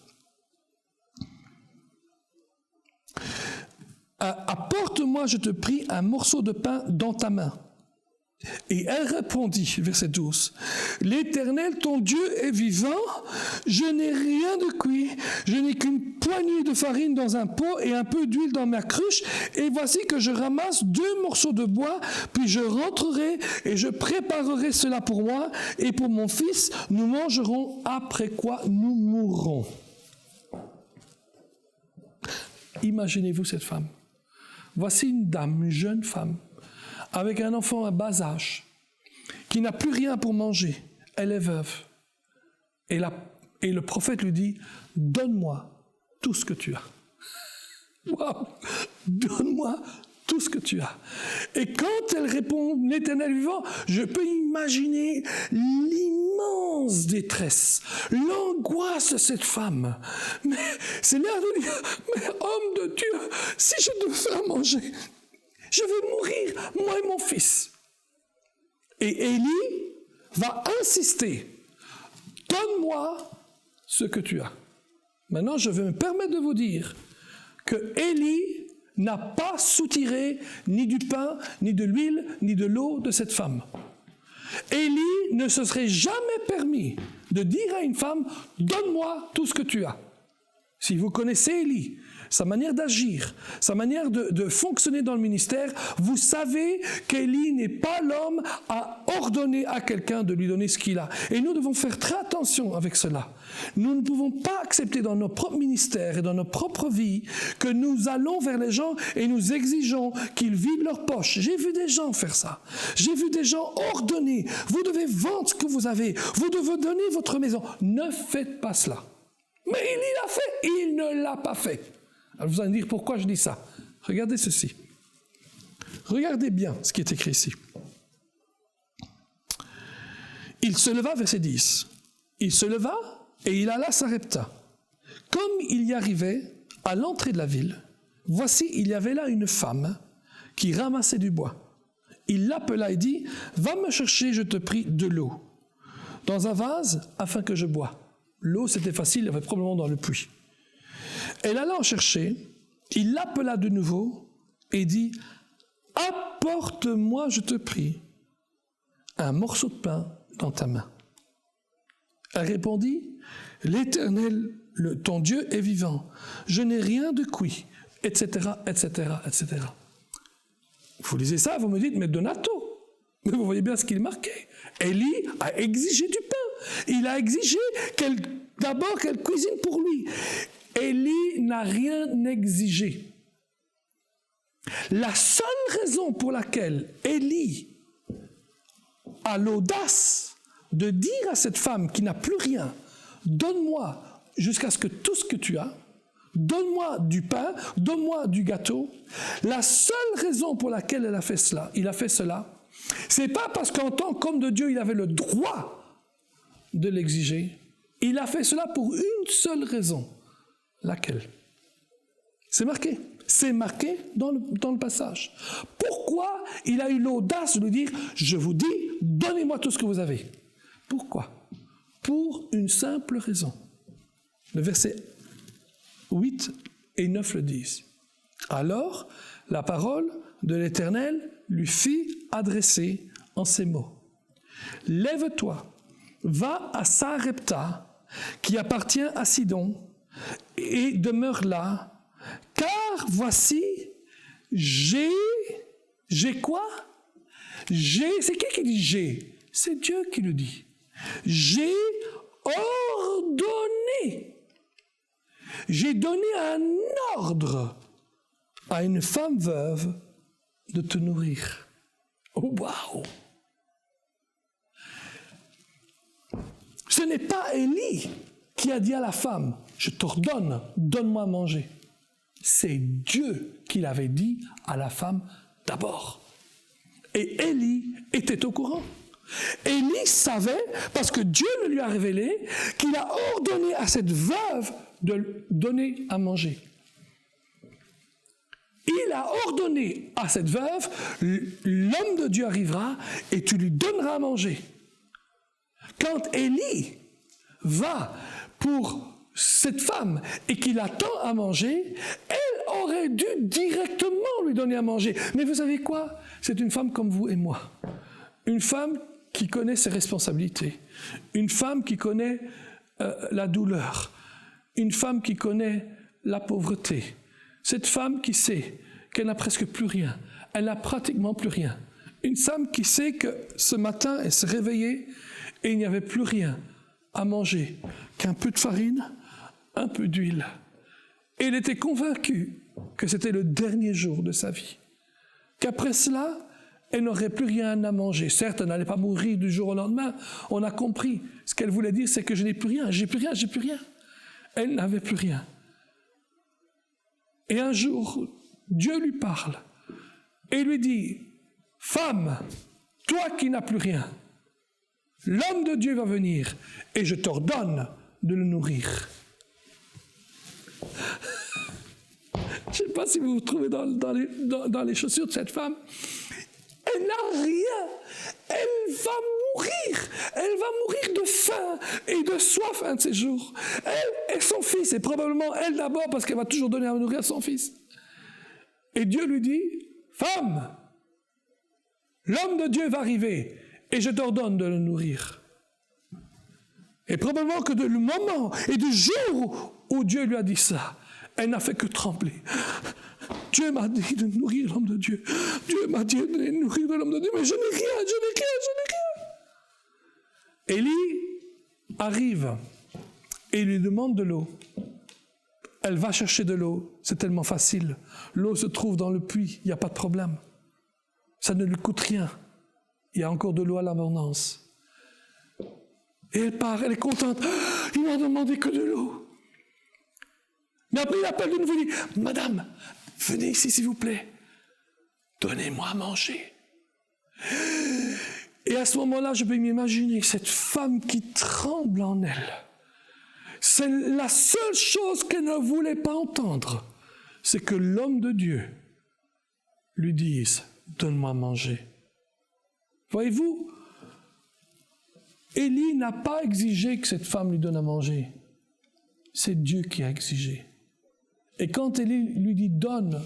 Apporte-moi, je te prie, un morceau de pain dans ta main. Et elle répondit, verset 12, « L'Éternel, ton Dieu, est vivant, je n'ai rien de cuit, je n'ai qu'une poignée de farine dans un pot et un peu d'huile dans ma cruche, et voici que je ramasse 2 morceaux de bois, puis je rentrerai et je préparerai cela pour moi et pour mon fils, nous mangerons, après quoi nous mourrons. » Imaginez-vous cette femme. Voici une dame, une jeune femme, avec un enfant à bas âge, qui n'a plus rien pour manger. Elle est veuve. Et le prophète lui dit, « Donne-moi tout ce que tu as. » Waouh! Donne-moi tout ce que tu as. Et quand elle répond, « L'Éternel vivant », je peux imaginer l'immense détresse, l'angoisse de cette femme. Mais c'est l'air de dire, « Mais homme de Dieu, si je dois faire manger, je vais mourir, moi et mon fils. » Et Élie va insister. « Donne-moi ce que tu as. » Maintenant, je vais me permettre de vous dire que Élie n'a pas soutiré ni du pain, ni de l'huile, ni de l'eau de cette femme. Élie ne se serait jamais permis de dire à une femme « Donne-moi tout ce que tu as. » Si vous connaissez Élie, sa manière d'agir, sa manière de fonctionner dans le ministère, vous savez qu'Élie n'est pas l'homme à ordonner à quelqu'un de lui donner ce qu'il a. Et nous devons faire très attention avec cela. Nous ne pouvons pas accepter dans nos propres ministères et dans nos propres vies que nous allons vers les gens et nous exigeons qu'ils vident leur poche. J'ai vu des gens faire ça. J'ai vu des gens ordonner. Vous devez vendre ce que vous avez. Vous devez donner votre maison. Ne faites pas cela. Mais Élie l'a fait. Il ne l'a pas fait. Alors vous allez me dire pourquoi je dis ça. Regardez ceci. Regardez bien ce qui est écrit ici. Il se leva, verset 10. Il se leva et il alla à Sarepta. Comme il y arrivait à l'entrée de la ville, voici, il y avait là une femme qui ramassait du bois. Il l'appela et dit, « Va me chercher, je te prie, de l'eau, dans un vase, afin que je bois. » L'eau, c'était facile, il y avait probablement dans le puits. Elle alla en chercher, il l'appela de nouveau et dit, « Apporte-moi, je te prie, un morceau de pain dans ta main. » Elle répondit, « L'Éternel, ton Dieu est vivant, je n'ai rien de cuit, etc., etc., etc. » Vous lisez ça, vous me dites, mais Donato, mais vous voyez bien ce qu'il marquait. Élie a exigé du pain. Il a exigé d'abord qu'elle cuisine pour lui. Élie n'a rien exigé. La seule raison pour laquelle Élie a l'audace de dire à cette femme qui n'a plus rien, « Donne-moi jusqu'à ce que tout ce que tu as, donne-moi du pain, donne-moi du gâteau », la seule raison pour laquelle il a fait cela, c'est pas parce qu'en tant qu'homme de Dieu, il avait le droit de l'exiger. Il a fait cela pour une seule raison. Laquelle? C'est marqué. C'est marqué dans le passage. Pourquoi il a eu l'audace de lui dire « Je vous dis, donnez-moi tout ce que vous avez ». Pourquoi? Pour une simple raison. Le verset 8 et 9 le disent. Alors, la parole de l'Éternel lui fit adresser en ces mots. « Lève-toi, va à Sarepta, qui appartient à Sidon, et demeure là, car voici, j'ai quoi? C'est qui dit j'ai? C'est Dieu qui le dit. J'ai ordonné. J'ai donné un ordre à une femme veuve de te nourrir. Oh, waouh! Ce n'est pas Élie qui a dit à la femme, je t'ordonne, donne-moi à manger. C'est Dieu qui l'avait dit à la femme d'abord. Et Élie était au courant. Élie savait, parce que Dieu le lui a révélé, qu'il a ordonné à cette veuve de donner à manger. Il a ordonné à cette veuve, l'homme de Dieu arrivera et tu lui donneras à manger. Quand Élie va pour cette femme et qu'il attend à manger, elle aurait dû directement lui donner à manger. Mais vous savez quoi? C'est une femme comme vous et moi. une femme qui connaît ses responsabilités, une femme qui connaît la douleur, une femme qui connaît la pauvreté, cette femme qui sait qu'elle n'a presque plus rien, elle n'a pratiquement plus rien, une femme qui sait que ce matin elle s'est réveillée et il n'y avait plus rien à manger qu'un peu de farine, un peu d'huile. Et elle était convaincue que c'était le dernier jour de sa vie, qu'après cela, elle n'aurait plus rien à manger. Certes, elle n'allait pas mourir du jour au lendemain. On a compris. Ce qu'elle voulait dire, c'est que je n'ai plus rien, j'ai plus rien, j'ai plus rien. Elle n'avait plus rien. Et un jour, Dieu lui parle et lui dit, « Femme, toi qui n'as plus rien, l'homme de Dieu va venir et je t'ordonne de le nourrir. » Je ne sais pas si vous vous trouvez dans les chaussures de cette femme. Elle n'a rien. Elle va mourir. Elle va mourir de faim et de soif un de ces jours. Elle et son fils, et probablement elle d'abord parce qu'elle va toujours donner à nourrir à son fils. Et Dieu lui dit, « Femme, l'homme de Dieu va arriver et je t'ordonne de le nourrir. » Et probablement que du moment et du jour où Dieu lui a dit ça, elle n'a fait que trembler. Dieu m'a dit de nourrir l'homme de Dieu. Dieu m'a dit de nourrir l'homme de Dieu, mais je n'ai rien, je n'ai rien, je n'ai rien. Élie arrive et lui demande de l'eau. Elle va chercher de l'eau, c'est tellement facile. L'eau se trouve dans le puits, il n'y a pas de problème. Ça ne lui coûte rien. Il y a encore de l'eau à l'abondance. Et elle part, elle est contente. Il m'a demandé que de l'eau. Mais après, il appelle de nouveau, il dit, « Madame, venez ici, s'il vous plaît. Donnez-moi à manger. » Et à ce moment-là, je peux m'imaginer cette femme qui tremble en elle. C'est la seule chose qu'elle ne voulait pas entendre. C'est que l'homme de Dieu lui dise, « Donne-moi à manger. » Voyez-vous, Élie n'a pas exigé que cette femme lui donne à manger. C'est Dieu qui a exigé. Et quand Élie lui dit « donne »,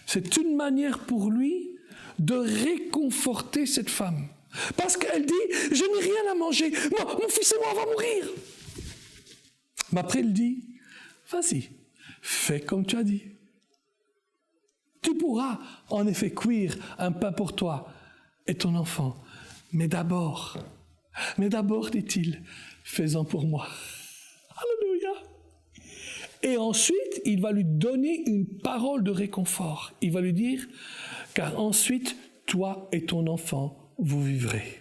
c'est une manière pour lui de réconforter cette femme. Parce qu'elle dit « je n'ai rien à manger, mon fils et moi on va mourir ». Mais après il dit « vas-y, fais comme tu as dit. Tu pourras en effet cuire un pain pour toi et ton enfant. Mais d'abord, dit-il, fais-en pour moi. » Alléluia. Et ensuite, il va lui donner une parole de réconfort. Il va lui dire, car ensuite, toi et ton enfant, vous vivrez.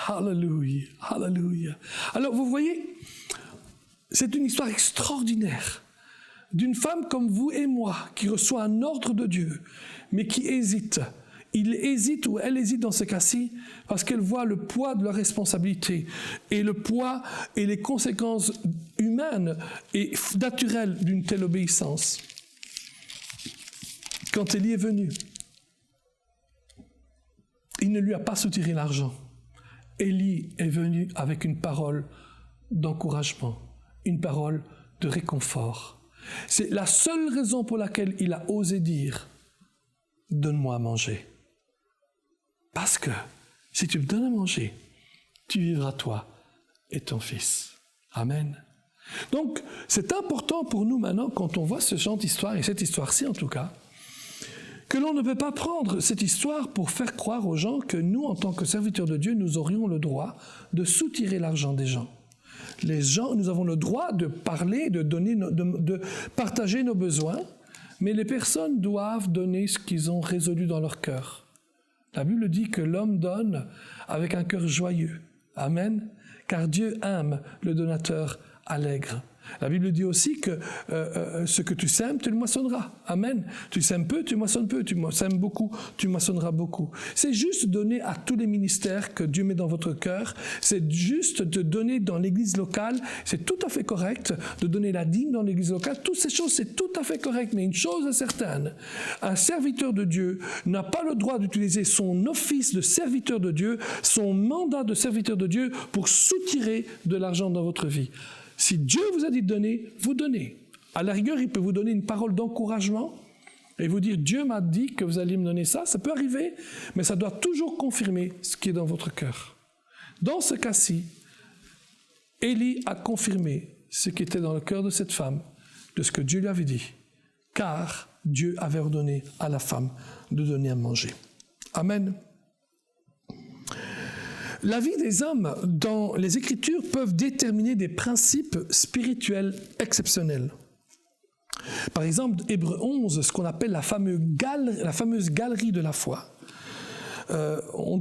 Alléluia, alléluia. Alors, vous voyez, c'est une histoire extraordinaire d'une femme comme vous et moi, qui reçoit un ordre de Dieu, mais qui hésite. Il hésite ou elle hésite dans ce cas-ci parce qu'elle voit le poids de leur responsabilité et le poids et les conséquences humaines et naturelles d'une telle obéissance. Quand Élie est venu, il ne lui a pas soutiré l'argent. Élie est venu avec une parole d'encouragement, une parole de réconfort. C'est la seule raison pour laquelle il a osé dire « Donne-moi à manger ». Parce que si tu me donnes à manger, tu vivras toi et ton fils. Amen. Donc, c'est important pour nous maintenant, quand on voit ce genre d'histoire, et cette histoire-ci en tout cas, que l'on ne peut pas prendre cette histoire pour faire croire aux gens que nous, en tant que serviteurs de Dieu, nous aurions le droit de soutirer l'argent des gens. Les gens, nous avons le droit de parler, de donner, de partager nos besoins, mais les personnes doivent donner ce qu'ils ont résolu dans leur cœur. La Bible dit que l'homme donne avec un cœur joyeux. Amen. Car Dieu aime le donateur allègre. La Bible dit aussi que ce que tu sèmes, tu le moissonneras. Amen. Tu sèmes peu, tu moissonnes peu. Tu sèmes beaucoup, tu moissonneras beaucoup. C'est juste donner à tous les ministères que Dieu met dans votre cœur. C'est juste de donner dans l'église locale. C'est tout à fait correct de donner la dîme dans l'église locale. Toutes ces choses, c'est tout à fait correct. Mais une chose est certaine, un serviteur de Dieu n'a pas le droit d'utiliser son office de serviteur de Dieu, son mandat de serviteur de Dieu pour soutirer de l'argent dans votre vie. Si Dieu vous a dit de donner, vous donnez. À la rigueur, il peut vous donner une parole d'encouragement, et vous dire « Dieu m'a dit que vous alliez me donner ça », ça peut arriver, mais ça doit toujours confirmer ce qui est dans votre cœur. Dans ce cas-ci, Élie a confirmé ce qui était dans le cœur de cette femme, de ce que Dieu lui avait dit, car Dieu avait ordonné à la femme de donner à manger. Amen. La vie des hommes dans les Écritures peuvent déterminer des principes spirituels exceptionnels. Par exemple, Hébreux 11, ce qu'on appelle la fameuse galerie de la foi. On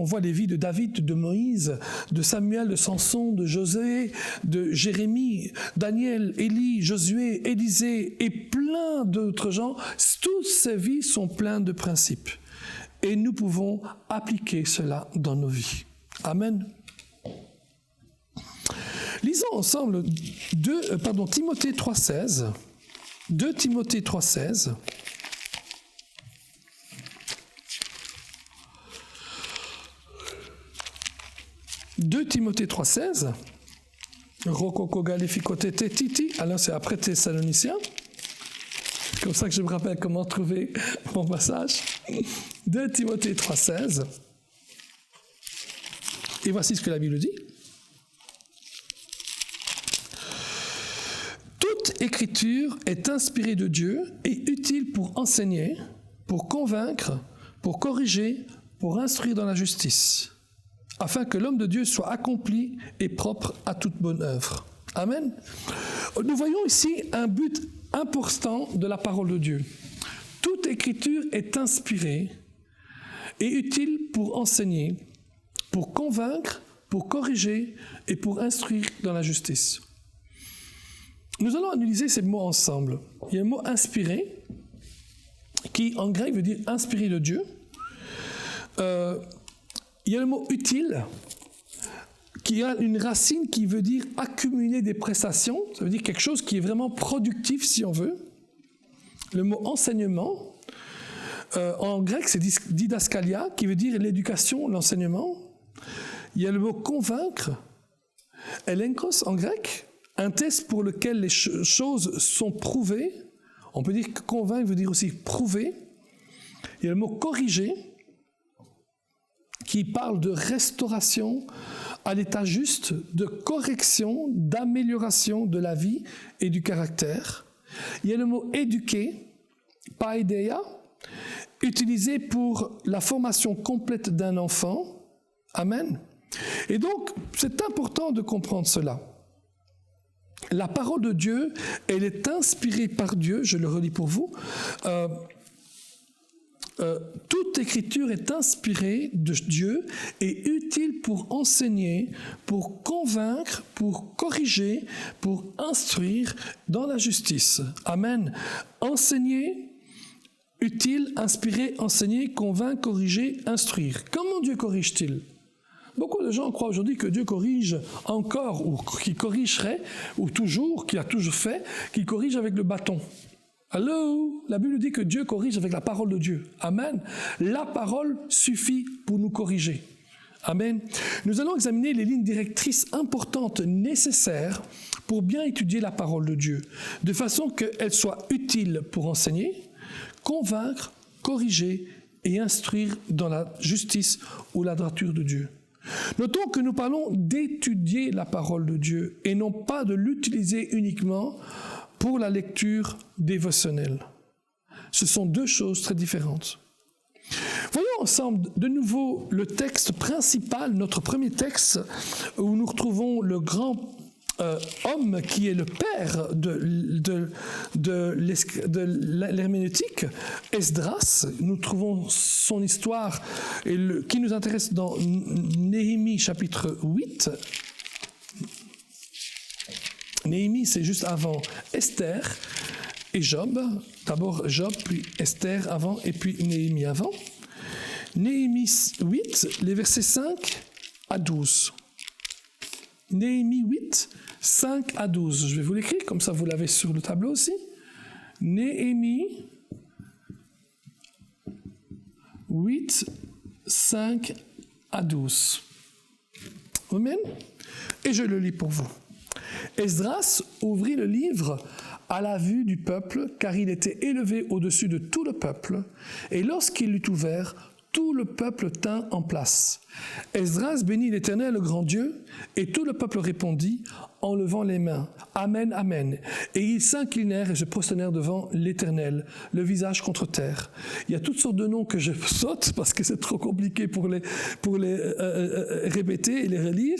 voit les vies de David, de Moïse, de Samuel, de Samson, de José, de Jérémie, Daniel, Élie, Josué, Élisée et plein d'autres gens. Toutes ces vies sont pleines de principes. Et nous pouvons appliquer cela dans nos vies. Amen. Lisons ensemble Timothée 3,16. 2 Timothée 3,16. Timothée 3,16. Rococo Galificotete Titi. Alors c'est après Thessaloniciens. C'est comme ça que je me rappelle comment trouver mon passage. 2 Timothée 3,16. Et voici ce que la Bible dit. Toute écriture est inspirée de Dieu et utile pour enseigner, pour convaincre, pour corriger, pour instruire dans la justice, afin que l'homme de Dieu soit accompli et propre à toute bonne œuvre. Amen. Nous voyons ici un but important de la parole de Dieu. Toute écriture est inspirée et utile pour enseigner, pour convaincre, pour corriger et pour instruire dans la justice. Nous allons analyser ces mots ensemble. Il y a le mot « inspiré » qui en grec veut dire « inspiré de Dieu ». Il y a le mot « utile » qui a une racine qui veut dire « accumuler des prestations ». Ça veut dire quelque chose qui est vraiment productif si on veut. Le mot « enseignement », en grec c'est « didaskalia » qui veut dire l'éducation, l'enseignement. Il y a le mot « convaincre », « elenkos » en grec, un test pour lequel les choses sont prouvées. On peut dire que convaincre veut dire aussi prouver. Il y a le mot corriger qui parle de restauration à l'état juste, de correction, d'amélioration de la vie et du caractère. Il y a le mot éduquer, paideia, utilisé pour la formation complète d'un enfant. Amen. Et donc, c'est important de comprendre cela. La parole de Dieu, elle est inspirée par Dieu, je le relis pour vous. Toute écriture est inspirée de Dieu et utile pour enseigner, pour convaincre, pour corriger, pour instruire dans la justice. Amen. Enseigner, utile, inspirer, enseigner, convaincre, corriger, instruire. Comment Dieu corrige-t-il ? Beaucoup de gens croient aujourd'hui que Dieu corrige encore, ou qu'il corrigerait, ou toujours, qu'il a toujours fait, qu'il corrige avec le bâton. Allô ? La Bible dit que Dieu corrige avec la parole de Dieu. Amen. La parole suffit pour nous corriger. Amen. Nous allons examiner les lignes directrices importantes nécessaires pour bien étudier la parole de Dieu, de façon qu'elle soit utile pour enseigner, convaincre, corriger et instruire dans la justice ou la droiture de Dieu. Notons que nous parlons d'étudier la parole de Dieu et non pas de l'utiliser uniquement pour la lecture dévotionnelle. Ce sont deux choses très différentes. Voyons ensemble de nouveau le texte principal, notre premier texte, où nous retrouvons le grand homme qui est le père de l'herméneutique, Esdras. Nous trouvons son histoire qui nous intéresse dans Néhémie chapitre 8. Néhémie, c'est juste avant Esther et Job. D'abord Job, puis Esther avant, et puis Néhémie avant. Néhémie 8, les versets 5 à 12. Néhémie 8, 5 à 12. Je vais vous l'écrire, comme ça vous l'avez sur le tableau aussi. Néhémie 8, 5 à 12. Amen. Et je le lis pour vous. Esdras ouvrit le livre à la vue du peuple, car il était élevé au-dessus de tout le peuple. Et lorsqu'il l'eut ouvert, tout le peuple tint en place. Esdras bénit l'Éternel, le grand Dieu, et tout le peuple répondit en levant les mains. Amen, Amen. Et ils s'inclinèrent et se prosternèrent devant l'Éternel, le visage contre terre. Il y a toutes sortes de noms que je saute parce que c'est trop compliqué pour les répéter et les relire,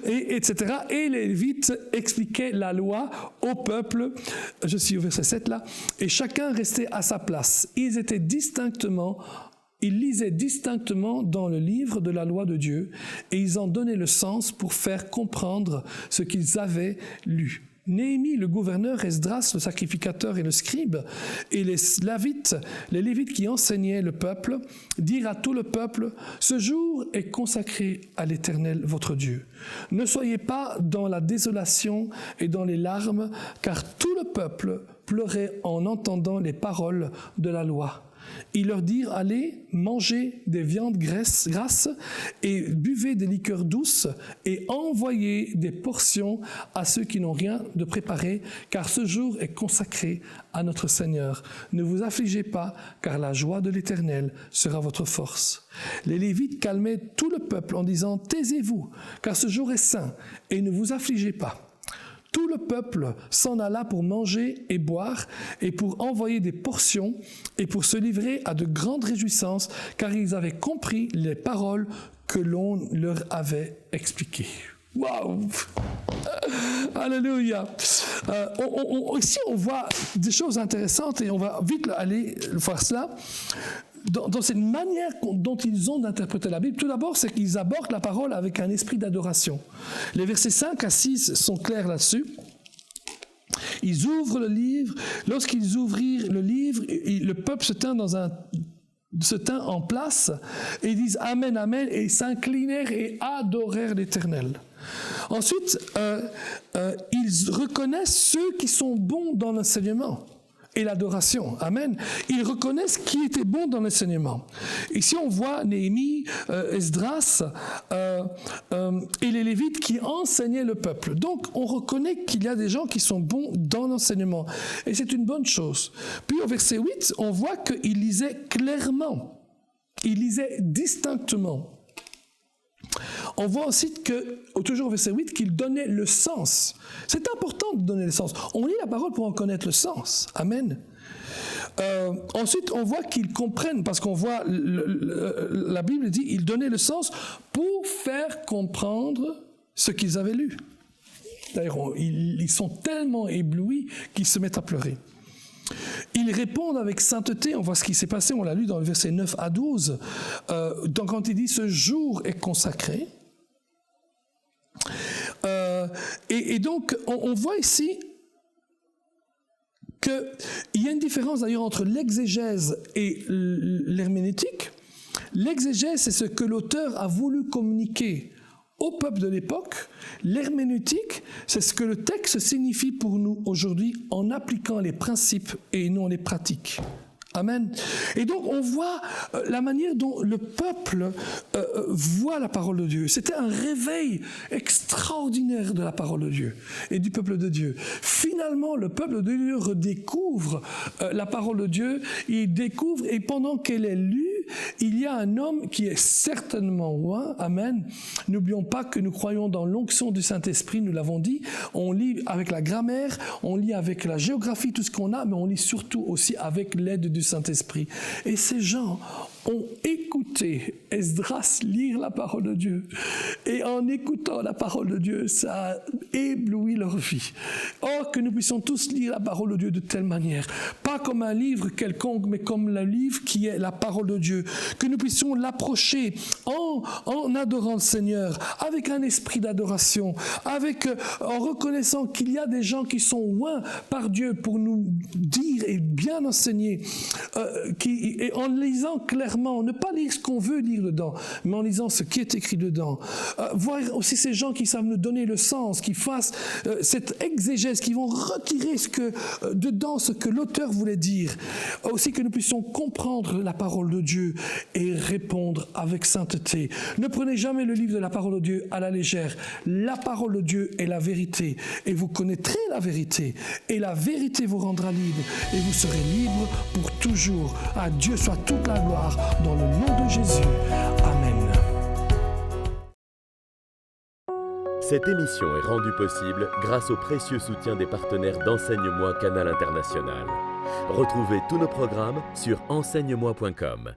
etc. Et les Lévites expliquaient la loi au peuple. Je suis au verset 7 là. Et chacun restait à sa place. Ils lisaient distinctement dans le livre de la loi de Dieu et ils en donnaient le sens pour faire comprendre ce qu'ils avaient lu. Néhémie, le gouverneur, Esdras, le sacrificateur et le scribe, et les Lévites qui enseignaient le peuple, dirent à tout le peuple, « Ce jour est consacré à l'Éternel, votre Dieu. Ne soyez pas dans la désolation et dans les larmes, car tout le peuple pleurait en entendant les paroles de la loi. » Ils leur dirent, allez, mangez des viandes grasses et buvez des liqueurs douces et envoyez des portions à ceux qui n'ont rien de préparé, car ce jour est consacré à notre Seigneur. Ne vous affligez pas, car la joie de l'Éternel sera votre force. Les Lévites calmaient tout le peuple en disant, taisez-vous, car ce jour est saint, et ne vous affligez pas. Tout le peuple s'en alla pour manger et boire et pour envoyer des portions et pour se livrer à de grandes réjouissances, car ils avaient compris les paroles que l'on leur avait expliquées. Waouh! Alléluia! Ici, on voit des choses intéressantes et on va vite aller voir cela. Dans cette manière dont ils ont d'interpréter la Bible, tout d'abord, c'est qu'ils abordent la parole avec un esprit d'adoration. Les versets 5 à 6 sont clairs là-dessus. Ils ouvrent le livre. Lorsqu'ils ouvrirent le livre, le peuple se tint en place et ils disent Amen, Amen, et ils s'inclinèrent et adorèrent l'Éternel. Ensuite, ils reconnaissent ceux qui sont bons dans l'enseignement et l'adoration. Amen. Ils reconnaissent qui était bon dans l'enseignement. Ici, on voit Néhémie, Esdras et les Lévites qui enseignaient le peuple. Donc, on reconnaît qu'il y a des gens qui sont bons dans l'enseignement. Et c'est une bonne chose. Puis, au verset 8, on voit qu'ils lisaient clairement. Ils lisaient distinctement. On voit aussi toujours au verset 8, qu'il donnait le sens. C'est important de donner le sens. On lit la parole pour en connaître le sens. Amen. Ensuite, on voit qu'ils comprennent, parce qu'on voit, la Bible dit, ils donnaient le sens pour faire comprendre ce qu'ils avaient lu. D'ailleurs, ils sont tellement éblouis qu'ils se mettent à pleurer. Ils répondent avec sainteté, on voit ce qui s'est passé, on l'a lu dans le verset 9 à 12, donc quand il dit « ce jour est consacré », et donc on voit ici qu'il y a une différence d'ailleurs entre l'exégèse et l'herméneutique. L'exégèse, c'est ce que l'auteur a voulu communiquer au peuple de l'époque. L'herméneutique, c'est ce que le texte signifie pour nous aujourd'hui en appliquant les principes et non les pratiques. Amen. Et donc on voit la manière dont le peuple voit la parole de Dieu. C'était un réveil extraordinaire de la parole de Dieu et du peuple de Dieu. Finalement, le peuple de Dieu redécouvre la parole de Dieu. Il découvre, et pendant qu'elle est lue, il y a un homme qui est certainement loin. Amen. N'oublions pas que nous croyons dans l'onction du Saint-Esprit, nous l'avons dit. On lit avec la grammaire, on lit avec la géographie, tout ce qu'on a, mais on lit surtout aussi avec l'aide du Saint-Esprit. Et ces gens ont écouté Esdras lire la parole de Dieu. Et en écoutant la parole de Dieu, ça a ébloui leur vie. Or, que nous puissions tous lire la parole de Dieu de telle manière. Pas comme un livre quelconque, mais comme le livre qui est la parole de Dieu. Que nous puissions l'approcher en adorant le Seigneur, avec un esprit d'adoration, en reconnaissant qu'il y a des gens qui sont loin par Dieu pour nous dire et bien enseigner, et en lisant clairement volontairement, ne pas lire ce qu'on veut lire dedans, mais en lisant ce qui est écrit dedans. Voir aussi ces gens qui savent nous donner le sens, qui fassent cette exégèse, qui vont retirer dedans ce que l'auteur voulait dire. Aussi que nous puissions comprendre la parole de Dieu et répondre avec sainteté. Ne prenez jamais le livre de la parole de Dieu à la légère. La parole de Dieu est la vérité et vous connaîtrez la vérité et la vérité vous rendra libre et vous serez libre pour toujours. À Dieu soit toute la gloire dans le nom de Jésus. Amen.
Cette émission est rendue possible grâce au précieux soutien des partenaires d'Enseigne-moi Canal International. Retrouvez tous nos programmes sur enseigne-moi.com.